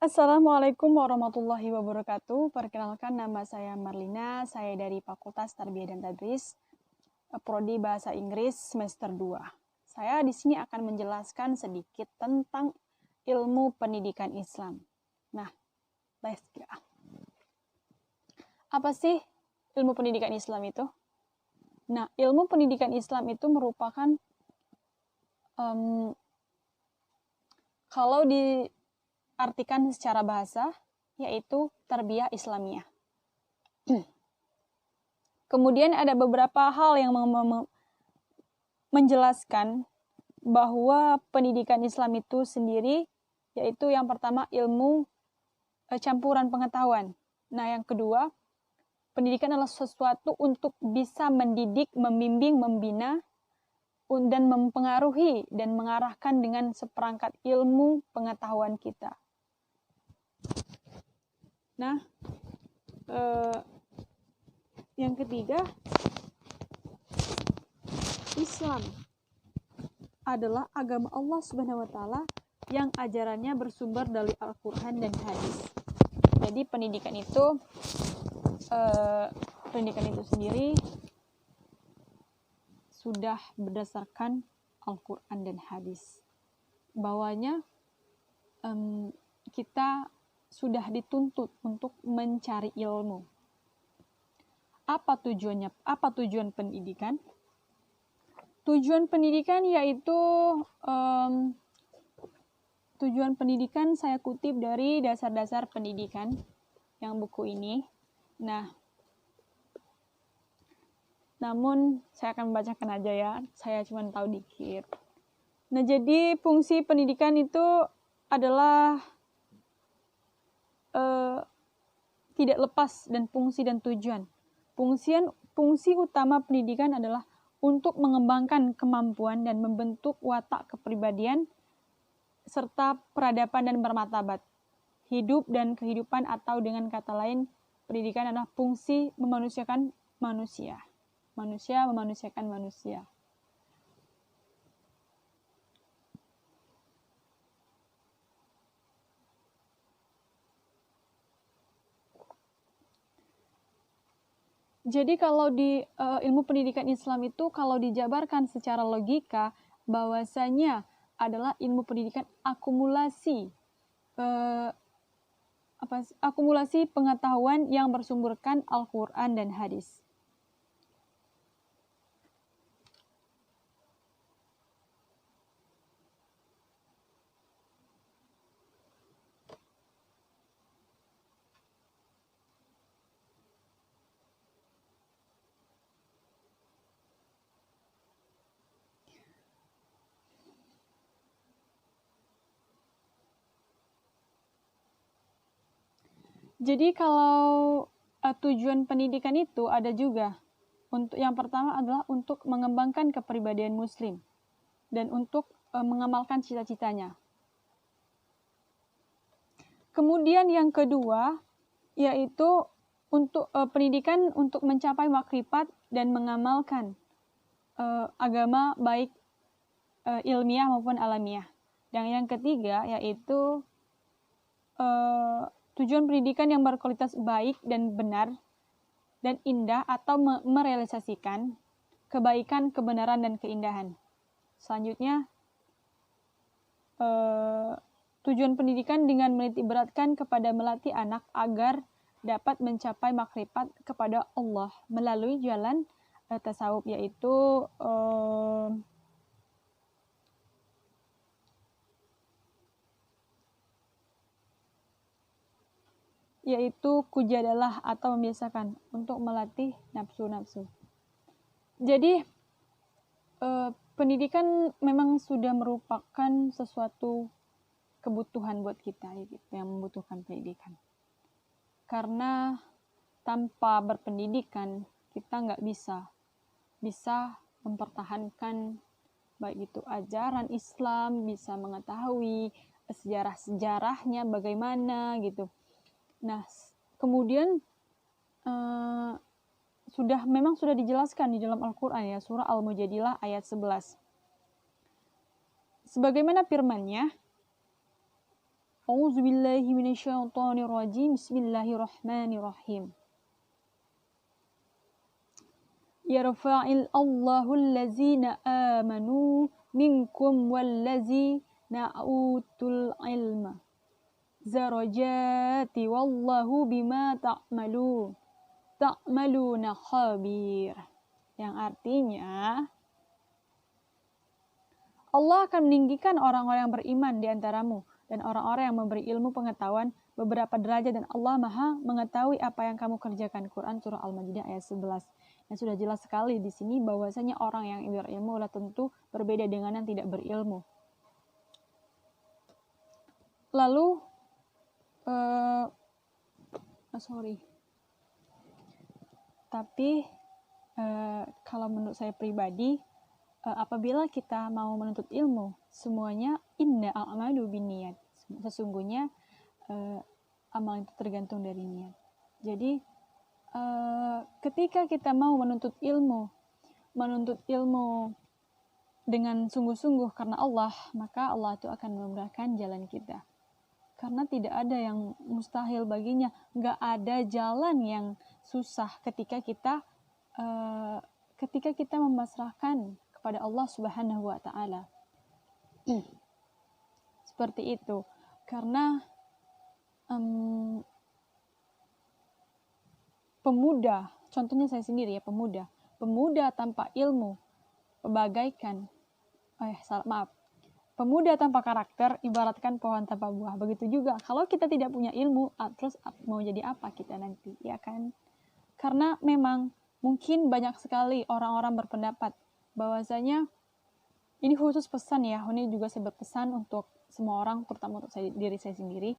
Assalamualaikum warahmatullahi wabarakatuh. Perkenalkan, nama saya Marlina, saya dari Fakultas Tarbiyah dan Tadris, Prodi Bahasa Inggris semester 2. Saya di sini akan menjelaskan sedikit tentang ilmu pendidikan Islam. Nah, let's go. Apa sih ilmu pendidikan Islam itu? Nah, ilmu pendidikan Islam itu merupakan kalau diartikan secara bahasa, yaitu tarbiyah Islamiyah. Kemudian ada beberapa hal yang menjelaskan bahwa pendidikan Islam itu sendiri, yaitu yang pertama ilmu campuran pengetahuan. Nah, yang kedua, pendidikan adalah sesuatu untuk bisa mendidik, membimbing, membina, dan mempengaruhi dan mengarahkan dengan seperangkat ilmu pengetahuan kita. Nah, yang ketiga, Islam adalah agama Allah Subhanahu wa taala yang ajarannya bersumber dari Al-Qur'an dan hadis. Jadi pendidikan itu sendiri sudah berdasarkan Al-Qur'an dan hadis. Bahwanya kita sudah dituntut untuk mencari ilmu. Apa tujuannya? Apa tujuan pendidikan? Tujuan pendidikan yaitu tujuan pendidikan saya kutip dari Dasar-Dasar Pendidikan yang buku ini. Nah, namun saya akan membacakan aja ya. Saya cuma tahu dikit. Nah, jadi fungsi pendidikan itu adalah tidak lepas dan fungsi dan tujuan. Fungsi utama pendidikan adalah untuk mengembangkan kemampuan dan membentuk watak kepribadian serta peradaban dan bermartabat hidup dan kehidupan, atau dengan kata lain, pendidikan adalah fungsi memanusiakan manusia. Manusia memanusiakan manusia. Jadi kalau di ilmu pendidikan Islam itu kalau dijabarkan secara logika, bahwasanya adalah ilmu pendidikan akumulasi akumulasi pengetahuan yang bersumberkan Al-Qur'an dan hadis. Jadi kalau tujuan pendidikan itu ada juga. Untuk yang pertama adalah untuk mengembangkan kepribadian muslim dan untuk mengamalkan cita-citanya. Kemudian yang kedua yaitu untuk pendidikan untuk mencapai makrifat dan mengamalkan agama baik ilmiah maupun alamiah. Dan yang ketiga yaitu tujuan pendidikan yang berkualitas baik dan benar dan indah, atau merealisasikan kebaikan, kebenaran, dan keindahan. Selanjutnya, tujuan pendidikan dengan menitik beratkan kepada melatih anak agar dapat mencapai makrifat kepada Allah melalui jalan tasawuf, yaitu kujadalah atau membiasakan untuk melatih nafsu-nafsu. Jadi pendidikan memang sudah merupakan sesuatu kebutuhan buat kita yang membutuhkan pendidikan. Karena tanpa berpendidikan kita nggak bisa mempertahankan baik itu ajaran Islam, bisa mengetahui sejarah-sejarahnya bagaimana gitu. Nah, kemudian memang sudah dijelaskan di dalam Al-Qur'an ya, surah Al-Mujadilah ayat 11. Sebagaimana firman-Nya, A'udzubillahi minasyaitonirrajim. Bismillahirrahmanirrahim. Yarfa'il Allahu allazina amanu minkum wallazina utul ilma darajati wallahu bima ta'maluna khabir. Yang artinya Allah akan meninggikan orang-orang yang beriman di antaramu dan orang-orang yang memberi ilmu pengetahuan beberapa derajat, dan Allah Maha mengetahui apa yang kamu kerjakan. Quran surah Al-Maidah ayat 11. Dan sudah jelas sekali di sini bahwasanya orang yang berilmu adalah tentu berbeda dengan yang tidak berilmu. Lalu kalau menurut saya pribadi, apabila kita mau menuntut ilmu, semuanya inna a'malu binniyat. Sesungguhnya amal itu tergantung dari niat. Jadi ketika kita mau menuntut ilmu dengan sungguh-sungguh karena Allah, maka Allah itu akan memudahkan jalan kita. Karena tidak ada yang mustahil baginya, nggak ada jalan yang susah ketika kita memasrahkan kepada Allah Subhanahu wa Ta'ala. Seperti itu. Karena pemuda, contohnya saya sendiri ya, pemuda tanpa ilmu pemuda tanpa karakter ibaratkan pohon tanpa buah. Begitu juga kalau kita tidak punya ilmu, terus mau jadi apa kita nanti, ya kan? Karena memang mungkin banyak sekali orang-orang berpendapat bahwasanya ini khusus pesan ya, ini juga saya berpesan untuk semua orang, terutama untuk diri saya sendiri.